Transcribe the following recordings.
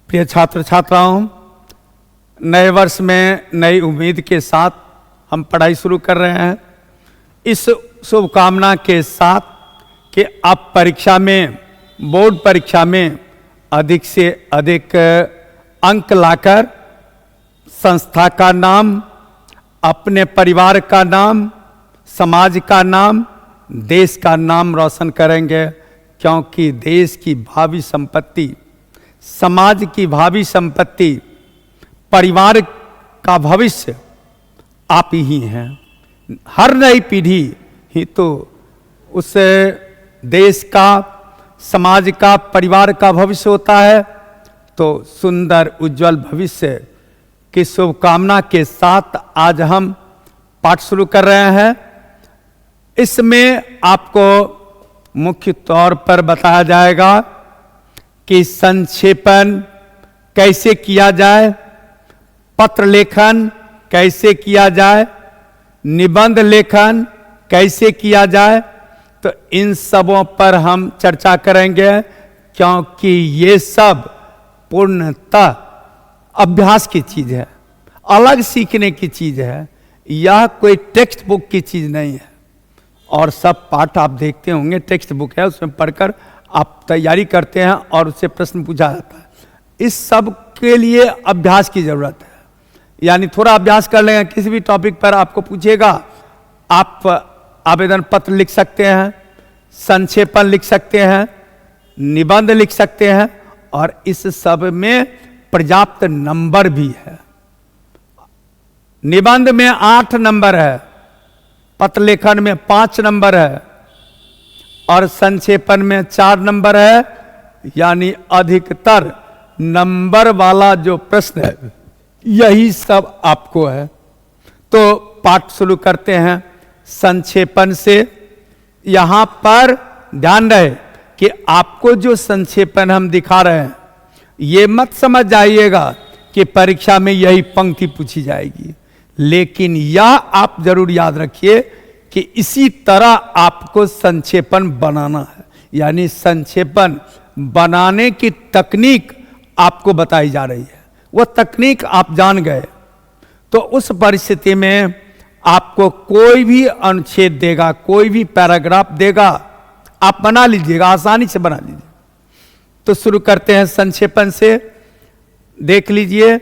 प्रिय छात्र छात्राओं, नए वर्ष में नई उम्मीद के साथ हम पढ़ाई शुरू कर रहे हैं। इस शुभकामना के साथ कि आप परीक्षा में, बोर्ड परीक्षा में अधिक से अधिक अंक लाकर संस्था का नाम, अपने परिवार का नाम, समाज का नाम, देश का नाम रोशन करेंगे। क्योंकि देश की भावी संपत्ति, समाज की भावी संपत्ति, परिवार का भविष्य आप ही हैं। हर नई पीढ़ी ही तो उस देश का, समाज का, परिवार का भविष्य होता है। तो सुंदर उज्जवल भविष्य की शुभकामना के साथ आज हम पाठ शुरू कर रहे हैं। इसमें आपको मुख्य तौर पर बताया जाएगा कि संक्षेपण कैसे किया जाए, पत्र लेखन कैसे किया जाए, निबंध लेखन कैसे किया जाए। तो इन सबों पर हम चर्चा करेंगे, क्योंकि ये सब पूर्णतः अभ्यास की चीज है, अलग सीखने की चीज है। यह कोई टेक्स्ट बुक की चीज नहीं है। और सब पाठ आप देखते होंगे, टेक्स्ट बुक है, उसमें पढ़कर आप तैयारी करते हैं और उससे प्रश्न पूछा जाता है। इस सब के लिए अभ्यास की जरूरत है। यानी थोड़ा अभ्यास कर लेंगे, किसी भी टॉपिक पर आपको पूछेगा, आप आवेदन पत्र लिख सकते हैं, संक्षेपण लिख सकते हैं, निबंध लिख सकते हैं, और इस सब में पर्याप्त नंबर भी है। निबंध में 8 नंबर है, पत्र लेखन में 5 नंबर है, और संक्षेपण में 4 नंबर है। यानी अधिकतर नंबर वाला जो प्रश्न है, यही सब आपको है। तो पाठ शुरू करते हैं संक्षेपण से। यहां पर ध्यान रहे कि आपको जो संक्षेपण हम दिखा रहे हैं, ये मत समझ जाइएगा कि परीक्षा में यही पंक्ति पूछी जाएगी। लेकिन यह आप जरूर याद रखिए कि इसी तरह आपको संक्षेपण बनाना है। यानी संक्षेपण बनाने की तकनीक आपको बताई जा रही है। वह तकनीक आप जान गए तो उस परिस्थिति में आपको कोई भी अनुच्छेद देगा, कोई भी पैराग्राफ देगा, आप बना लीजिएगा, आसानी से बना लीजिए। तो शुरू करते हैं संक्षेपण से। देख लीजिए,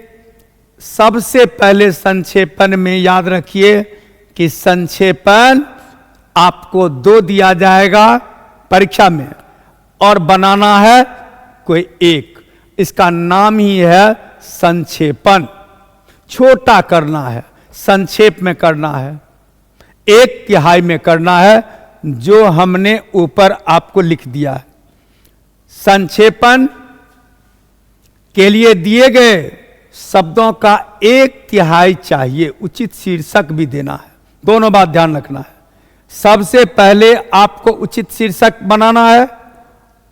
सबसे पहले संक्षेपण में याद रखिए कि संक्षेपण आपको 2 दिया जाएगा परीक्षा में, और बनाना है कोई एक। इसका नाम ही है संक्षेपण। छोटा करना है, संक्षेप में करना है, 1/3 में करना है, जो हमने ऊपर आपको लिख दिया है। संक्षेपण के लिए दिए गए शब्दों का 1/3 चाहिए, उचित शीर्षक भी देना है। दोनों बात ध्यान रखना है। सबसे पहले आपको उचित शीर्षक बनाना है,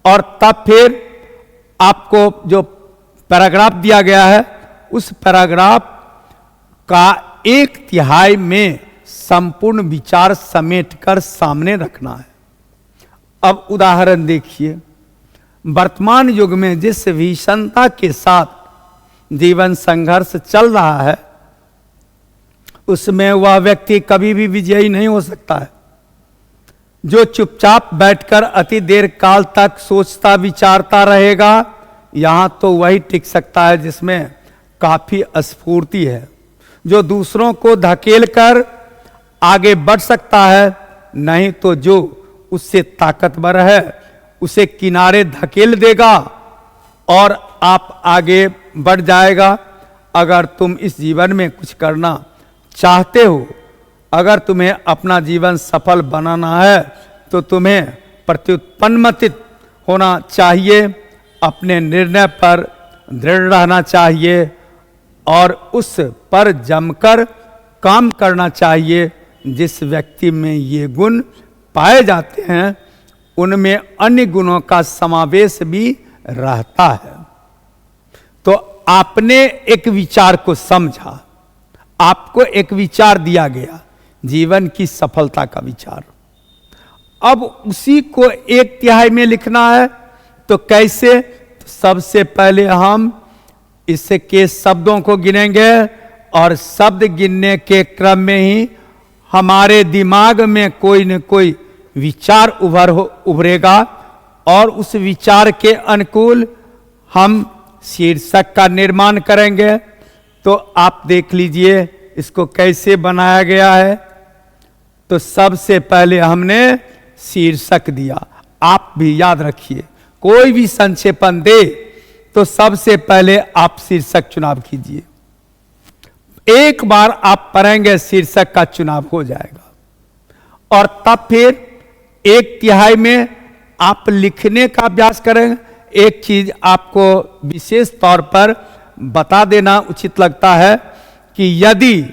और तब फिर आपको जो पैराग्राफ दिया गया है, उस पैराग्राफ का 1/3 में संपूर्ण विचार समेटकर सामने रखना है। अब उदाहरण देखिए, वर्तमान युग में जिस भीषणता के साथ जीवन संघर्ष चल रहा है, उसमें वह व्यक्ति कभी भी विजयी नहीं हो सकता है। जो चुपचाप बैठकर अति देर काल तक सोचता विचारता रहेगा, यहां तो वही टिक सकता है जिसमें काफी स्फूर्ति है। जो दूसरों को धकेल कर आगे बढ़ सकता है, नहीं तो जो उससे ताकतवर है उसे किनारे धकेल देगा और आप आगे बढ़ जाएगा। अगर तुम इस जीवन में कुछ करना चाहते हो, अगर तुम्हें अपना जीवन सफल बनाना है, तो तुम्हें प्रत्युत्पन्नमतित होना चाहिए, अपने निर्णय पर दृढ़ रहना चाहिए, और उस पर जमकर काम करना चाहिए। जिस व्यक्ति में ये गुण पाए जाते हैं, उनमें अन्य गुणों का समावेश भी रहता है। तो आपने एक विचार को समझा, आपको एक विचार दिया गया, जीवन की सफलता का विचार। अब उसी को 1/3 में लिखना है। तो कैसे? तो सबसे पहले हम इसके शब्दों को गिनेंगे और शब्द गिनने के क्रम में ही हमारे दिमाग में कोई न कोई विचार उभरेगा और उस विचार के अनुकूल हम शीर्षक का निर्माण करेंगे। तो आप देख लीजिए इसको कैसे बनाया गया है। तो सबसे पहले हमने शीर्षक दिया। आप भी याद रखिए, कोई भी संक्षेपण दे तो सबसे पहले आप शीर्षक चुनाव कीजिए। एक बार आप पढ़ेंगे शीर्षक का चुनाव हो जाएगा और तब फिर 1/3 में आप लिखने का अभ्यास करेंगे। एक चीज आपको विशेष तौर पर बता देना उचित लगता है कि यदि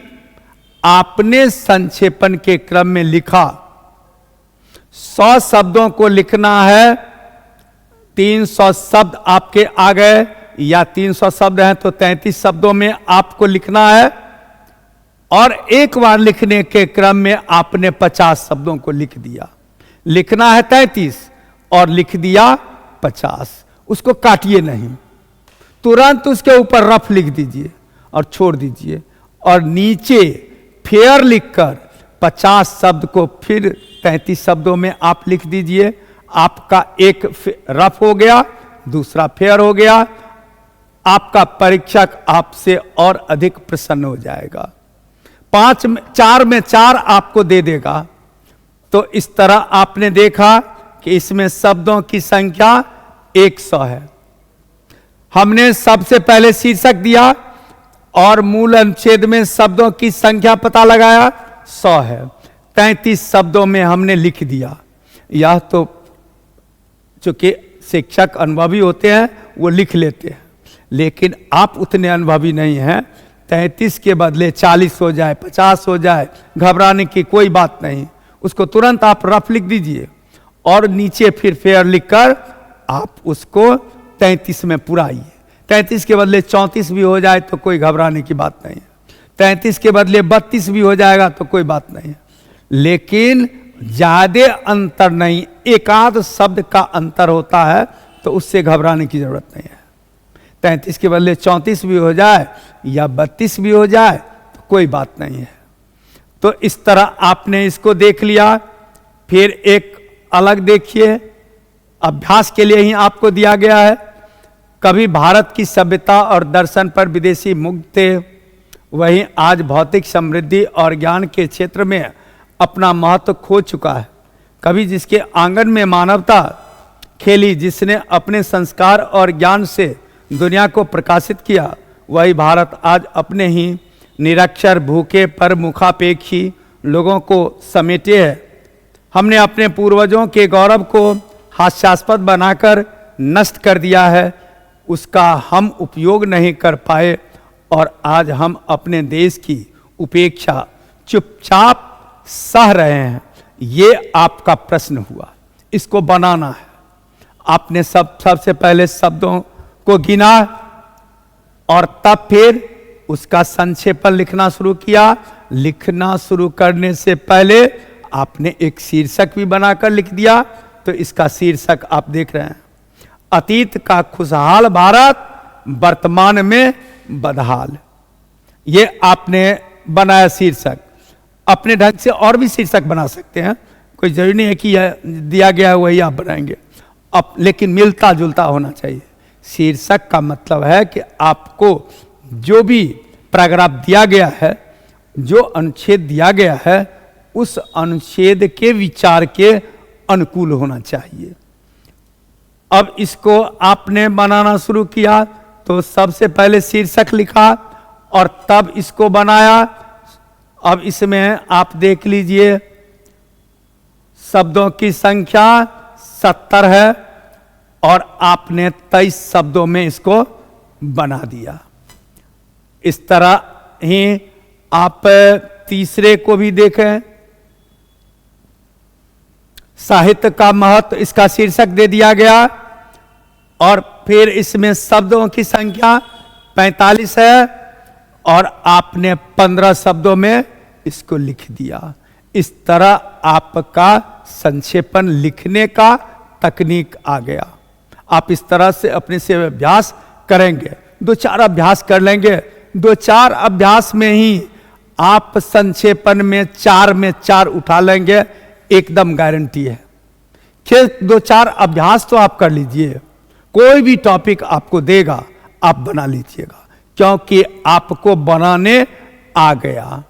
आपने संक्षेपण के क्रम में लिखा 100 शब्दों को लिखना है, 300 शब्द आपके आ गए या 300 शब्द हैं तो 33 शब्दों में आपको लिखना है और एक बार लिखने के क्रम में आपने 50 शब्दों को लिख दिया। लिखना है 33 और लिख दिया 50, उसको काटिए नहीं, तुरंत उसके ऊपर रफ लिख दीजिए और छोड़ दीजिए और नीचे फेयर लिखकर 50 शब्द को फिर 33 शब्दों में आप लिख दीजिए। आपका एक रफ हो गया, दूसरा फेयर हो गया। आपका परीक्षक आपसे और अधिक प्रसन्न हो जाएगा। 4 में 4 आपको दे देगा। तो इस तरह आपने देखा कि इसमें शब्दों की संख्या 100 है। हमने सबसे पहले शीर्षक दिया और मूल अनुच्छेद में शब्दों की संख्या पता लगाया, 100 है। 33 शब्दों में हमने लिख दिया। यह तो चूंकि शिक्षक अनुभवी होते हैं वो लिख लेते हैं, लेकिन आप उतने अनुभवी नहीं हैं। 33 के बदले 40 हो जाए, 50 हो जाए, घबराने की कोई बात नहीं। उसको तुरंत आप रफ लिख दीजिए और नीचे फिर फेयर लिखकर आप उसको 33 में पुराइए। 33 के बदले 34 भी हो जाए तो कोई घबराने की बात नहीं है। 33 के बदले 32 भी हो जाएगा तो कोई बात नहीं है। लेकिन ज्यादा अंतर नहीं, एकाध शब्द का अंतर होता है तो उससे घबराने की जरूरत नहीं है। 33 के बदले 34 भी हो जाए या 32 भी हो जाए तो कोई बात नहीं है। तो इस तरह आपने इसको देख लिया। फिर एक अलग देखिए, अभ्यास के लिए ही आपको दिया गया है। कभी भारत की सभ्यता और दर्शन पर विदेशी मुग्ध थे, वहीं आज भौतिक समृद्धि और ज्ञान के क्षेत्र में अपना महत्व खो चुका है। कभी जिसके आंगन में मानवता खेली, जिसने अपने संस्कार और ज्ञान से दुनिया को प्रकाशित किया, वही भारत आज अपने ही निरक्षर, भूखे, पर मुखापेक्षी लोगों को समेटे है। हमने अपने पूर्वजों के गौरव को हास्यास्पद बनाकर नष्ट कर दिया है, उसका हम उपयोग नहीं कर पाए और आज हम अपने देश की उपेक्षा चुपचाप सह रहे हैं। ये आपका प्रश्न हुआ, इसको बनाना है। आपने सबसे पहले शब्दों को गिना और तब फिर उसका संक्षेपण लिखना शुरू किया। लिखना शुरू करने से पहले आपने एक शीर्षक भी बनाकर लिख दिया। तो इसका शीर्षक आप देख रहे हैं, अतीत का खुशहाल भारत, वर्तमान में बदहाल। ये आपने बनाया शीर्षक। अपने ढंग से और भी शीर्षक बना सकते हैं, कोई जरूरी नहीं है कि यह दिया गया है वही आप बनाएंगे। अब लेकिन मिलता जुलता होना चाहिए। शीर्षक का मतलब है कि आपको जो भी पैराग्राफ दिया गया है, जो अनुच्छेद दिया गया है, उस अनुच्छेद के विचार के अनुकूल होना चाहिए। अब इसको आपने बनाना शुरू किया तो सबसे पहले शीर्षक लिखा और तब इसको बनाया। अब इसमें आप देख लीजिए, शब्दों की संख्या 70 है और आपने 23 शब्दों में इसको बना दिया। इस तरह ही आप तीसरे को भी देखें, साहित्य का महत्व, इसका शीर्षक दे दिया गया और फिर इसमें शब्दों की संख्या 45 है और आपने 15 शब्दों में इसको लिख दिया। इस तरह आपका संक्षेपण लिखने का तकनीक आ गया। आप इस तरह से अपने से अभ्यास करेंगे दो चार अभ्यास कर लेंगे, दो चार अभ्यास में ही आप संक्षेपण में 4 उठा लेंगे, एकदम गारंटी है। फिर दो चार अभ्यास तो आप कर लीजिए, कोई भी टॉपिक आपको देगा आप बना लीजिएगा, क्योंकि आपको बनाने आ गया,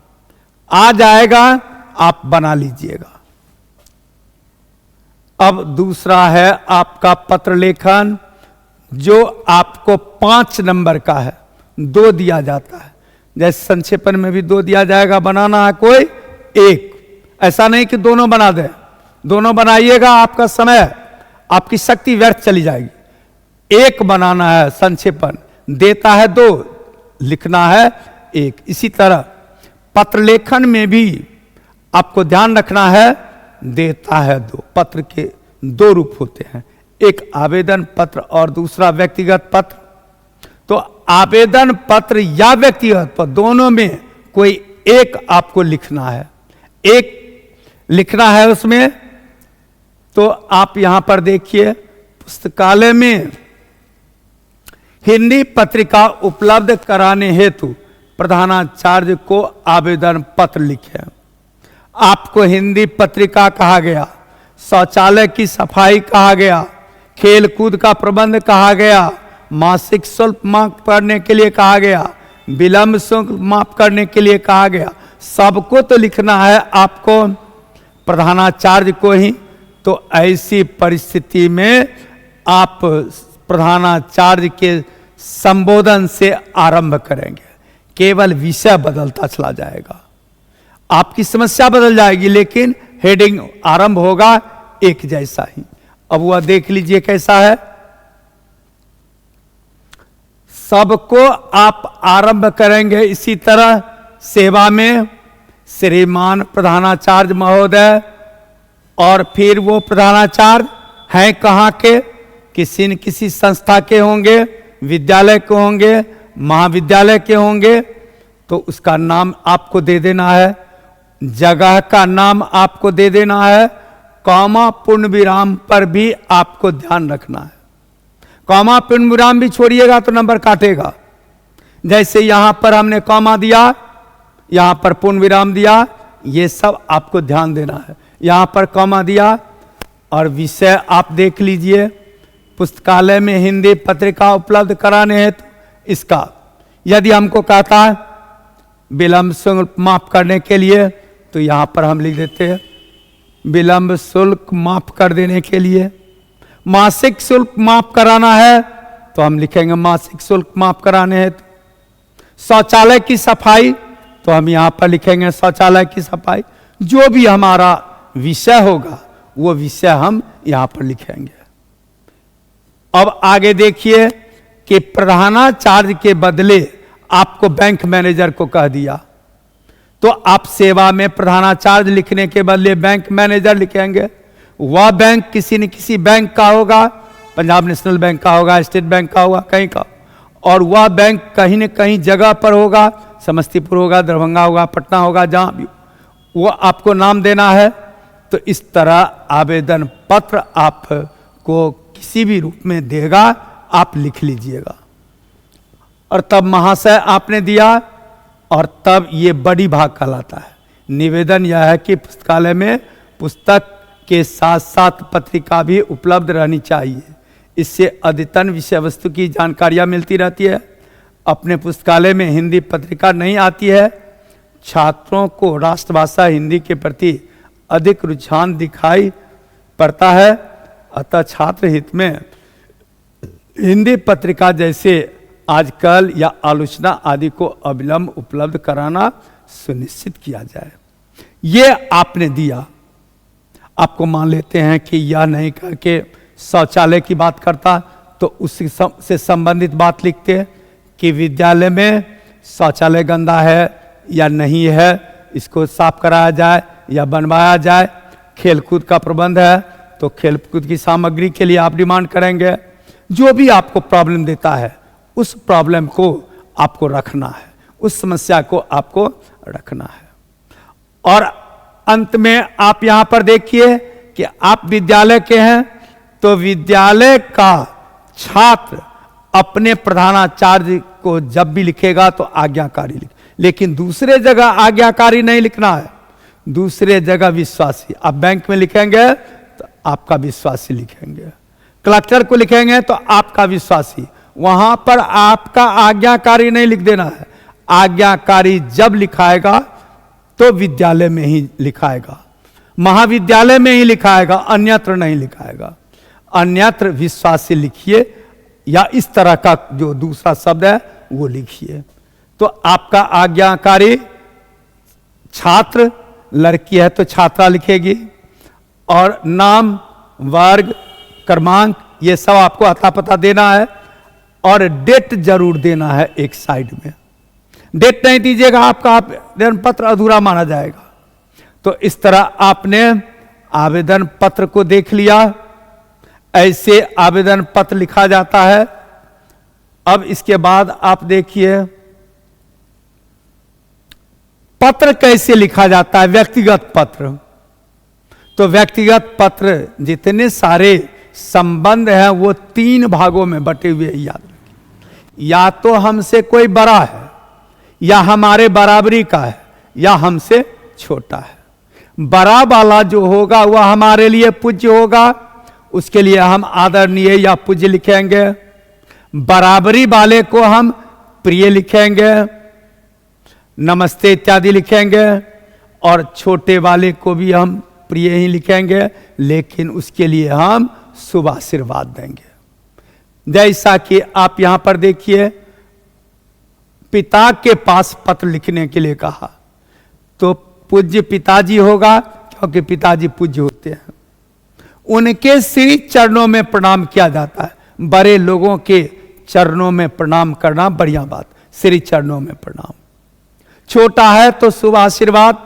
आ जाएगा, आप बना लीजिएगा। अब दूसरा है आपका पत्र लेखन, जो आपको 5 नंबर का है, 2 दिया जाता है। जैसे संक्षेपण में भी 2 दिया जाएगा, बनाना है कोई 1, ऐसा नहीं कि दोनों बना दें, दोनों बनाइएगा आपका समय, आपकी शक्ति व्यर्थ चली जाएगी। 1 बनाना है संक्षेपण, देता है 2, लिखना है 1। इसी तरह पत्र लेखन में भी आपको ध्यान रखना है, देता है 2। पत्र के 2 रूप होते हैं, एक आवेदन पत्र और दूसरा व्यक्तिगत पत्र। तो आवेदन पत्र या व्यक्तिगत पत्र, दोनों में कोई एक आपको लिखना है, एक लिखना है उसमें। तो आप यहां पर देखिए, पुस्तकालय में हिंदी पत्रिका उपलब्ध कराने हेतु प्रधानाचार्य को आवेदन पत्र लिखे। आपको हिंदी पत्रिका कहा गया, शौचालय की सफाई कहा गया, खेल कूद का प्रबंध कहा गया, मासिक शुल्क माफ करने के लिए कहा गया, विलंब शुल्क माफ करने के लिए कहा गया, सबको तो लिखना है आपको, प्रधानाचार्य को ही। तो ऐसी परिस्थिति में आप प्रधानाचार्य के संबोधन से आरंभ करेंगे, केवल विषय बदलता चला जाएगा, आपकी समस्या बदल जाएगी, लेकिन हेडिंग आरंभ होगा एक जैसा ही। अब वह देख लीजिए कैसा है। सबको आप आरंभ करेंगे इसी तरह, सेवा में श्रीमान प्रधानाचार्य महोदय, और फिर वो प्रधानाचार्य हैं कहाँ के, किसी न किसी संस्था के होंगे, विद्यालय के होंगे, महाविद्यालय के होंगे, तो उसका नाम आपको दे देना है, जगह का नाम आपको दे देना है, कॉमा पूर्ण विराम पर भी आपको ध्यान रखना है। कॉमा पूर्ण विराम भी छोड़िएगा तो नंबर काटेगा। जैसे यहां पर हमने कॉमा दिया, यहां पर पूर्ण विराम दिया, ये सब आपको ध्यान देना है। यहां पर कॉमा दिया, और विषय आप देख लीजिए, पुस्तकालय में हिंदी पत्रिका उपलब्ध कराने हेतु इसका, यदि हमको कहता है विलंब शुल्क माफ करने के लिए, तो यहां पर हम लिख देते हैं विलंब शुल्क माफ कर देने के लिए। मासिक शुल्क माफ कराना है तो हम लिखेंगे मासिक शुल्क माफ कराने हेतु। शौचालय की सफाई, तो हम यहां पर लिखेंगे शौचालय की सफाई। जो भी हमारा विषय होगा वो विषय हम यहां पर लिखेंगे। अब आगे देखिए कि प्रधानाचार्य के बदले आपको बैंक मैनेजर को कह दिया, तो आप सेवा में प्रधानाचार्य लिखने के बदले बैंक मैनेजर लिखेंगे। वह बैंक किसी न किसी बैंक का होगा, पंजाब नेशनल बैंक का होगा, स्टेट बैंक का होगा, कहीं का, और वह बैंक कहीं न कहीं जगह पर होगा, समस्तीपुर होगा, दरभंगा होगा, पटना होगा, जहां भी वो आपको नाम देना है। तो इस तरह आवेदन पत्र आपको किसी भी रूप में देगा, आप लिख लीजिएगा। और तब महाशय आपने दिया, और तब ये बड़ी भाग कहलाता है। निवेदन यह है कि पुस्तकालय में पुस्तक के साथ साथ पत्रिका भी उपलब्ध रहनी चाहिए, इससे अद्यतन विषय वस्तु की जानकारियां मिलती रहती है। अपने पुस्तकालय में हिंदी पत्रिका नहीं आती है, छात्रों को राष्ट्रभाषा हिंदी के प्रति अधिक रुझान दिखाई पड़ता है, अतः छात्र हित में हिंदी पत्रिका जैसे आजकल या आलोचना आदि को अविलंब उपलब्ध कराना सुनिश्चित किया जाए। ये आपने दिया, आपको मान लेते हैं कि यह नहीं करके शौचालय की बात करता, तो उससे संबंधित बात लिखते कि विद्यालय में शौचालय गंदा है या नहीं है, इसको साफ कराया जाए या बनवाया जाए। खेलकूद का प्रबंध है तो खेलकूद की सामग्री के लिए आप डिमांड करेंगे। जो भी आपको प्रॉब्लम देता है उस प्रॉब्लम को आपको रखना है, उस समस्या को आपको रखना है। और अंत में आप यहां पर देखिए कि आप विद्यालय के हैं, तो विद्यालय का छात्र अपने प्रधानाचार्य को जब भी लिखेगा तो आज्ञाकारी लिखे, लेकिन दूसरे जगह आज्ञाकारी नहीं लिखना है, दूसरे जगह विश्वासी। आप बैंक में लिखेंगे तो आपका विश्वासी लिखेंगे, कलेक्टर को लिखेंगे तो आपका विश्वासी, वहां पर आपका आज्ञाकारी नहीं लिख देना है। आज्ञाकारी जब लिखाएगा तो विद्यालय में ही लिखाएगा, महाविद्यालय में ही लिखाएगा, अन्यत्र नहीं लिखाएगा। अन्यत्र विश्वासी लिखिए या इस तरह का जो दूसरा शब्द है वो लिखिए। तो आपका आज्ञाकारी छात्र, लड़की है तो छात्रा लिखेगी, और नाम, वर्ग, क्रमांक ये सब आपको अता पता देना है, और डेट जरूर देना है एक साइड में। डेट नहीं दीजिएगा आपका आवेदन पत्र अधूरा माना जाएगा। तो इस तरह आपने आवेदन पत्र को देख लिया, ऐसे आवेदन पत्र लिखा जाता है। अब इसके बाद आप देखिए पत्र कैसे लिखा जाता है, व्यक्तिगत पत्र। तो व्यक्तिगत पत्र जितने सारे संबंध हैं वो 3 भागों में बटे हुए हैं, याद रखिए। या तो हमसे कोई बड़ा है, या हमारे बराबरी का है, या हमसे छोटा है। बड़ा वाला जो होगा वह हमारे लिए पूज्य होगा, उसके लिए हम आदरणीय या पूज्य लिखेंगे। बराबरी वाले को हम प्रिय लिखेंगे, नमस्ते इत्यादि लिखेंगे, और छोटे वाले को भी हम प्रिय ही लिखेंगे, लेकिन उसके लिए हम शुभ आशीर्वाद देंगे। जैसा कि आप यहां पर देखिए, पिता के पास पत्र लिखने के लिए कहा, तो पूज्य पिताजी होगा, क्योंकि पिताजी पूज्य होते हैं। उनके श्री चरणों में प्रणाम किया जाता है। बड़े लोगों के चरणों में प्रणाम करना बढ़िया बात, श्री चरणों में प्रणाम। छोटा है तो शुभ आशीर्वाद,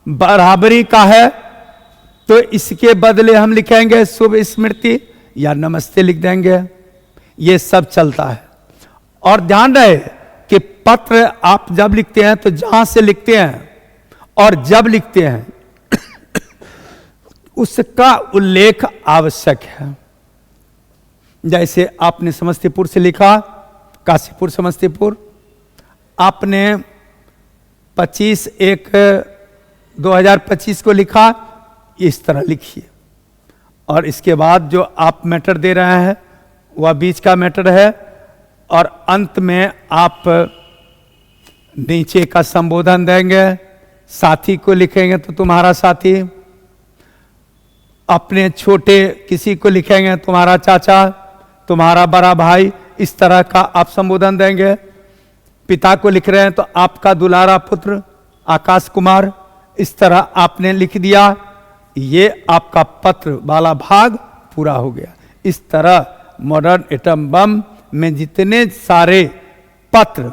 बराबरी का है तो इसके बदले हम लिखेंगे शुभ स्मृति या नमस्ते लिख देंगे। ये सब चलता है। और ध्यान रहे कि पत्र आप जब लिखते हैं तो जहां से लिखते हैं और जब लिखते हैं उसका उल्लेख आवश्यक है। जैसे आपने समस्तीपुर से लिखा, काशीपुर समस्तीपुर, आपने 25/1/2025 को लिखा, इस तरह लिखिए। और इसके बाद जो आप मैटर दे रहे हैं वह बीच का मैटर है, और अंत में आप नीचे का संबोधन देंगे। साथी को लिखेंगे तो तुम्हारा साथी, अपने छोटे किसी को लिखेंगे तुम्हारा चाचा, तुम्हारा बड़ा भाई, इस तरह का आप संबोधन देंगे। पिता को लिख रहे हैं तो आपका दुलारा पुत्र आकाश कुमार, इस तरह आपने लिख दिया। ये आपका पत्र वाला भाग पूरा हो गया। इस तरह मॉडर्न एटम बम में जितने सारे पत्र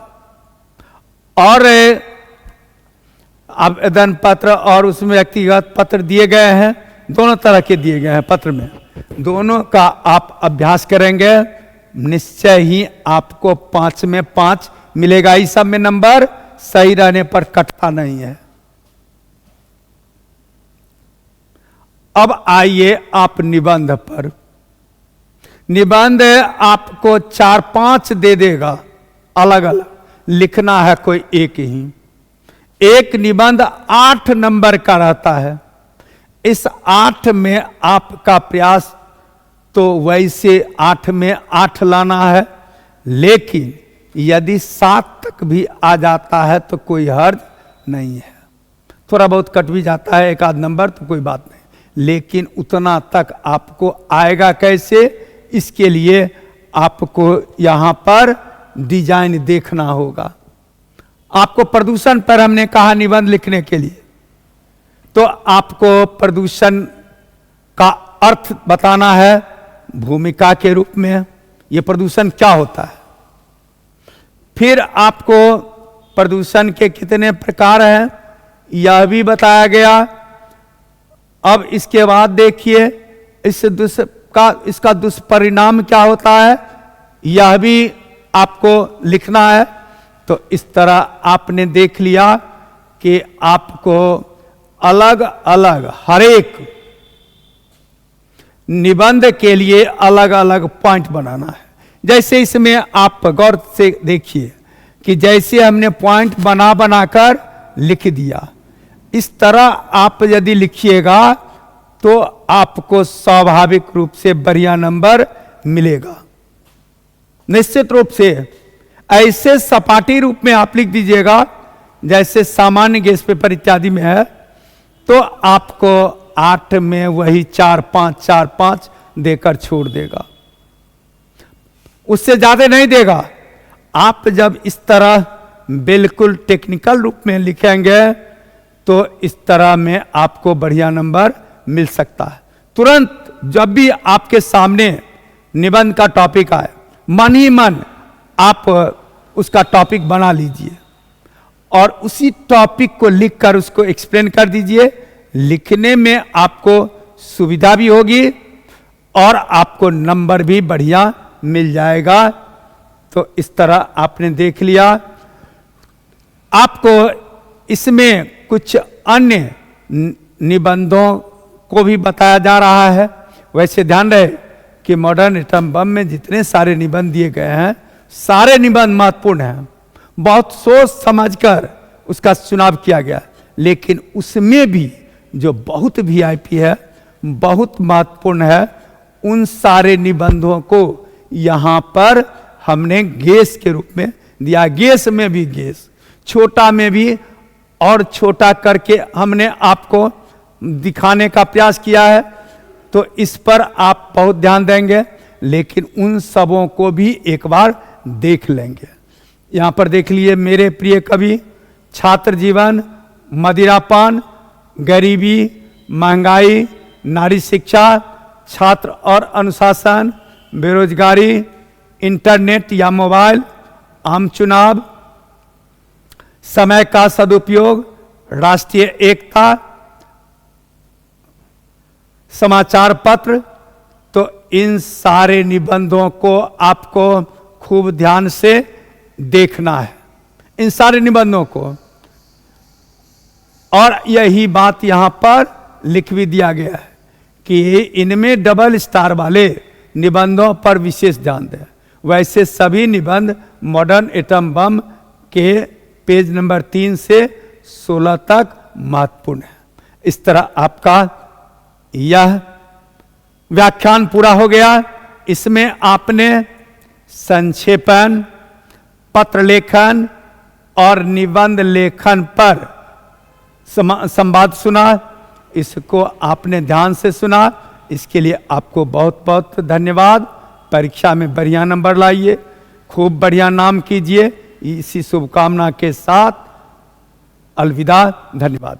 और आवेदन पत्र और उसमें व्यक्तिगत पत्र दिए गए हैं, दोनों तरह के दिए गए हैं पत्र में, दोनों का आप अभ्यास करेंगे, निश्चय ही आपको 5 में 5 मिलेगा। इस सब में नंबर सही रहने पर कटता नहीं है। अब आइए आप निबंध पर। निबंध आपको 4-5 दे देगा, अलग अलग लिखना है, कोई एक ही। एक निबंध 8 नंबर का रहता है। इस 8 में आपका प्रयास तो वैसे 8 में 8 लाना है, लेकिन यदि 7 तक भी आ जाता है तो कोई हर्ज नहीं है। थोड़ा बहुत कट भी जाता है एक आध नंबर तो कोई बात नहीं, लेकिन उतना तक आपको आएगा कैसे, इसके लिए आपको यहां पर डिजाइन देखना होगा। आपको प्रदूषण पर हमने कहा निबंध लिखने के लिए, तो आपको प्रदूषण का अर्थ बताना है भूमिका के रूप में, यह प्रदूषण क्या होता है। फिर आपको प्रदूषण के कितने प्रकार हैं यह भी बताया गया। अब इसके बाद देखिए इसका दुष्परिणाम क्या होता है, यह भी आपको लिखना है। तो इस तरह आपने देख लिया कि आपको अलग अलग हरेक निबंध के लिए अलग अलग पॉइंट बनाना है। जैसे इसमें आप गौर से देखिए कि जैसे हमने पॉइंट बना बनाकर लिख दिया, इस तरह आप यदि लिखिएगा तो आपको स्वाभाविक रूप से बढ़िया नंबर मिलेगा। निश्चित रूप से ऐसे सपाटी रूप में आप लिख दीजिएगा जैसे सामान्य गेस पेपर इत्यादि में है, तो आपको 8 में वही 4-5 देकर छोड़ देगा, उससे ज्यादा नहीं देगा। आप जब इस तरह बिल्कुल टेक्निकल रूप में लिखेंगे तो इस तरह में आपको बढ़िया नंबर मिल सकता है। तुरंत जब भी आपके सामने निबंध का टॉपिक आए, मन ही मन आप उसका टॉपिक बना लीजिए और उसी टॉपिक को लिखकर उसको एक्सप्लेन कर दीजिए। लिखने में आपको सुविधा भी होगी और आपको नंबर भी बढ़िया मिल जाएगा। तो इस तरह आपने देख लिया। आपको इसमें कुछ अन्य निबंधों को भी बताया जा रहा है। वैसे ध्यान रहे कि मॉडर्न एटम बम में जितने सारे निबंध दिए गए हैं, सारे निबंध महत्वपूर्ण हैं, बहुत सोच समझकर उसका चुनाव किया गया, लेकिन उसमें भी जो बहुत वीआईपी है, बहुत महत्वपूर्ण है, उन सारे निबंधों को यहां पर हमने गेस के रूप में दिया। गेस में भी गेस, छोटा में भी और छोटा करके हमने आपको दिखाने का प्रयास किया है। तो इस पर आप बहुत ध्यान देंगे, लेकिन उन सबों को भी एक बार देख लेंगे। यहां पर देख लिए मेरे प्रिय कवि, छात्र जीवन, मदिरापान, गरीबी, महंगाई, नारी शिक्षा, छात्र और अनुशासन, बेरोजगारी, इंटरनेट या मोबाइल, आम चुनाव, समय का सदुपयोग, राष्ट्रीय एकता, समाचार पत्र। तो इन सारे निबंधों को आपको खूब ध्यान से देखना है, इन सारे निबंधों को। और यही बात यहां पर लिख भी दिया गया है कि इनमें डबल स्टार वाले निबंधों पर विशेष ध्यान दें। वैसे सभी निबंध मॉडर्न एटम बम के पेज नंबर 3 से 16 तक महत्वपूर्ण है। इस तरह आपका यह व्याख्यान पूरा हो गया। इसमें आपने संक्षेपण, पत्र लेखन और निबंध लेखन पर संवाद सुना। इसको आपने ध्यान से सुना, इसके लिए आपको बहुत बहुत धन्यवाद। परीक्षा में बढ़िया नंबर लाइए, खूब बढ़िया नाम कीजिए। इसी शुभकामना के साथ अलविदा, धन्यवाद।